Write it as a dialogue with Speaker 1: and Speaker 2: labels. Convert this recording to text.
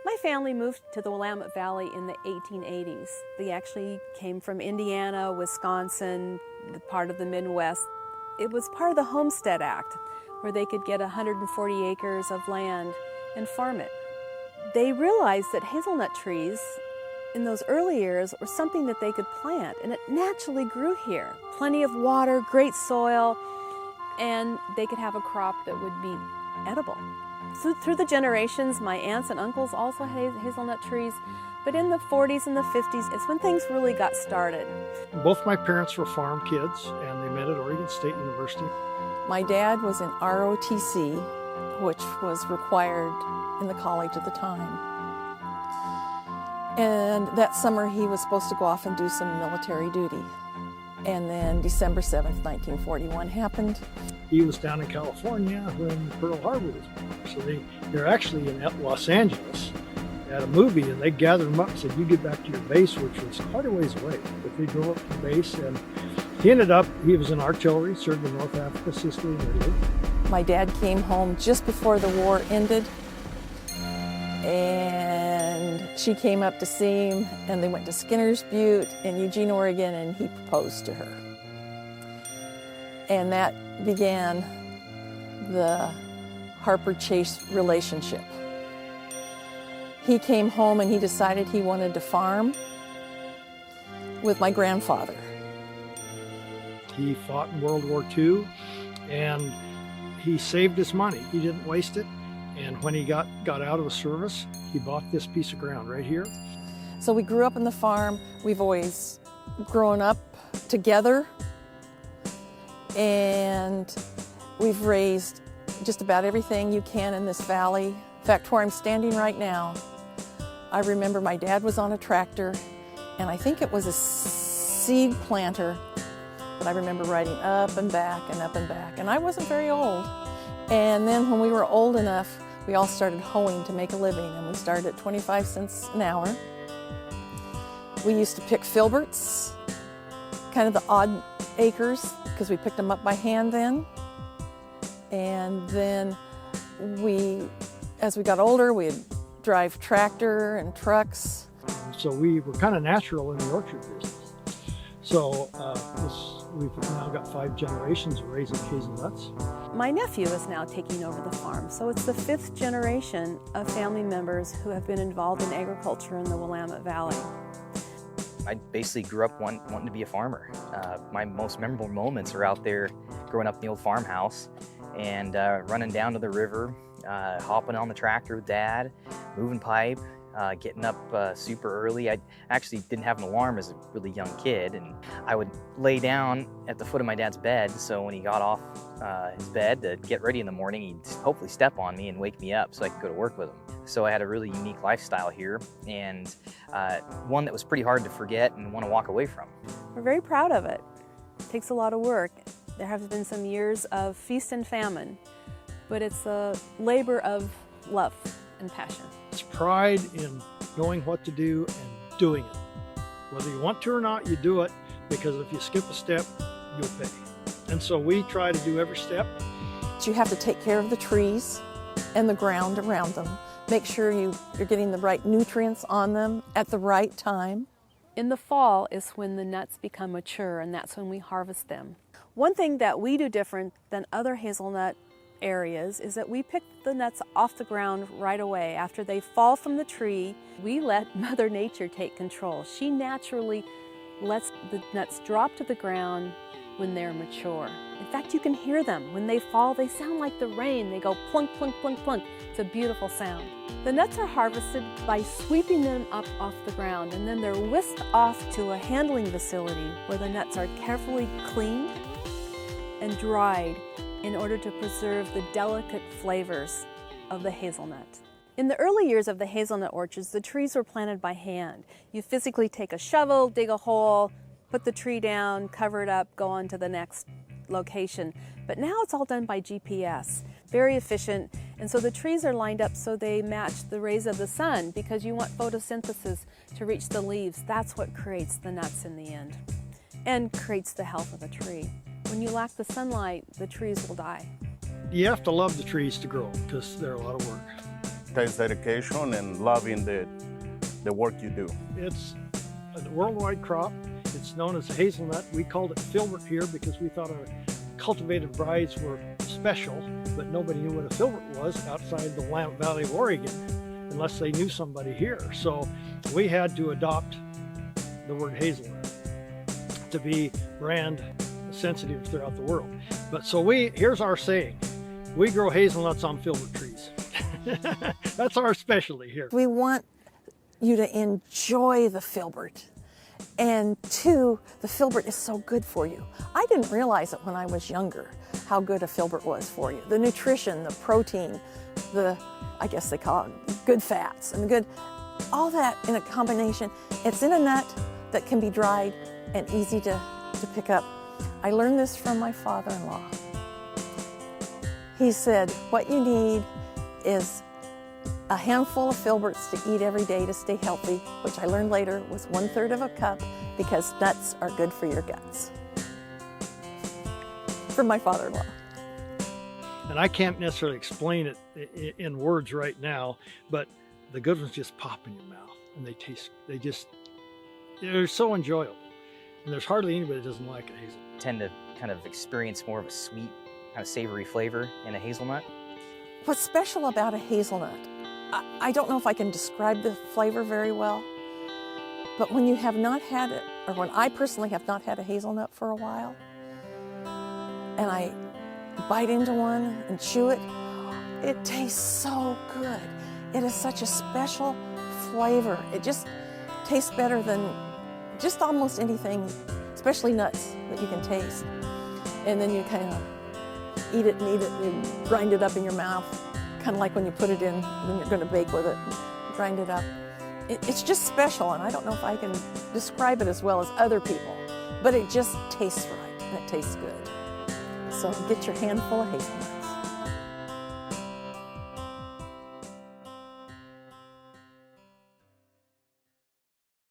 Speaker 1: My family moved to the Willamette Valley in the 1880s. They actually came from Indiana, Wisconsin, part of the Midwest. It was part of the Homestead Act, where they could get 140 acres of land and farm it. They realized that hazelnut trees in those early years were something that they could plant, and it naturally grew here. Plenty of water, great soil, and they could have a crop that would be edible. So through the generations, my aunts and uncles also had hazelnut trees, but in the 40s and the 50s is when things really got started.
Speaker 2: Both my parents were farm kids, and they met at Oregon State University.
Speaker 3: My dad was in ROTC, which was required in the college at the time. And that summer he was supposed to go off and do some military duty. And then December 7th, 1941 happened.
Speaker 2: He was down in California when Pearl Harbor was born. So they're actually in Los Angeles at a movie, and they gathered him up and said, "You get back to your base," which was quite a ways away. But they drove up to the base, and he was in artillery, served in North Africa, Sicily, and Italy.
Speaker 3: My dad came home just before the war ended, and she came up to see him, and they went to Skinner's Butte in Eugene, Oregon, and he proposed to her. And that began the Harper Chase relationship. He came home and he decided he wanted to farm with my grandfather.
Speaker 2: He fought in World War II, and he saved his money. He didn't waste it. And when he got out of the service, he bought this piece of ground right here.
Speaker 3: So we grew up on the farm. We've always grown up together, and we've raised just about everything you can in this valley. In fact, where I'm standing right now, I remember my dad was on a tractor, and I think it was a seed planter, but I remember riding up and back and up and back, and I wasn't very old. And then when we were old enough, we all started hoeing to make a living, and we started at 25 cents an hour. We used to pick filberts, kind of the odd acres, because we picked them up by hand then. And then as we got older, we'd drive tractor and trucks.
Speaker 2: So we were kind of natural in the orchard business. So we've now got 5 generations of raising hazelnuts.
Speaker 1: My nephew is now taking over the farm, so it's the 5th generation of family members who have been involved in agriculture in the Willamette Valley.
Speaker 4: I basically grew up wanting to be a farmer. My most memorable moments are out there growing up in the old farmhouse and running down to the river, hopping on the tractor with Dad, moving pipe, getting up super early. I actually didn't have an alarm as a really young kid, and I would lay down at the foot of my dad's bed, so when he got off his bed to get ready in the morning, he'd hopefully step on me and wake me up so I could go to work with him. So I had a really unique lifestyle here, and one that was pretty hard to forget and want to walk away from.
Speaker 1: We're very proud of it. It takes a lot of work. There have been some years of feast and famine, but it's a labor of love and passion.
Speaker 2: It's pride in knowing what to do and doing it. Whether you want to or not, you do it, because if you skip a step, you'll pay. And so we try to do every step.
Speaker 3: You have to take care of the trees and the ground around them. Make sure you're getting the right nutrients on them at the right time.
Speaker 1: In the fall is when the nuts become mature, and that's when we harvest them. One thing that we do different than other hazelnut areas is that we pick the nuts off the ground right away. After they fall from the tree, we let Mother Nature take control. She naturally lets the nuts drop to the ground when they're mature. In fact, you can hear them. When they fall, they sound like the rain. They go plunk, plunk, plunk, plunk. It's a beautiful sound. The nuts are harvested by sweeping them up off the ground, and then they're whisked off to a handling facility where the nuts are carefully cleaned and dried in order to preserve the delicate flavors of the hazelnut. In the early years of the hazelnut orchards, the trees were planted by hand. You physically take a shovel, dig a hole, put the tree down, cover it up, go on to the next location. But now it's all done by GPS. Very efficient, and so the trees are lined up so they match the rays of the sun, because you want photosynthesis to reach the leaves. That's what creates the nuts in the end, and creates the health of the tree. When you lack the sunlight, the trees will die.
Speaker 2: You have to love the trees to grow, because they're a lot of work.
Speaker 5: takes dedication and loving the work you do.
Speaker 2: It's a worldwide crop. It's known as hazelnut. We called it filbert here because we thought our cultivated varieties were special, but nobody knew what a filbert was outside the Willamette Valley of Oregon unless they knew somebody here. So we had to adopt the word hazelnut to be brand sensitive throughout the world. But so here's our saying: we grow hazelnuts on filbert trees. That's our specialty here.
Speaker 3: We want you to enjoy the filbert. And two, the filbert is so good for you. I didn't realize it when I was younger, how good a filbert was for you. The nutrition, the protein, I guess they call it good fats, and all that in a combination. It's in a nut that can be dried and easy to pick up. I learned this from my father-in-law. He said, what you need is a handful of filberts to eat every day to stay healthy, which I learned later was 1/3 of a cup, because nuts are good for your guts. From my father-in-law.
Speaker 2: And I can't necessarily explain it in words right now, but the good ones just pop in your mouth, and they're so enjoyable. And there's hardly anybody that doesn't like a hazelnut.
Speaker 4: Tend to kind of experience more of a sweet, kind of savory flavor in a hazelnut.
Speaker 3: What's special about a hazelnut, I don't know if I can describe the flavor very well, but when you have not had it, or when I personally have not had a hazelnut for a while, and I bite into one and chew it, it tastes so good. It is such a special flavor. It just tastes better than just almost anything, especially nuts, that you can taste. And then you kind of eat it and eat it and grind it up in your mouth, kind of like when you put it in, when you're going to bake with it, grind it up. It's just special, and I don't know if I can describe it as well as other people, but it just tastes right, and it tastes good. So get your handful of hazelnuts.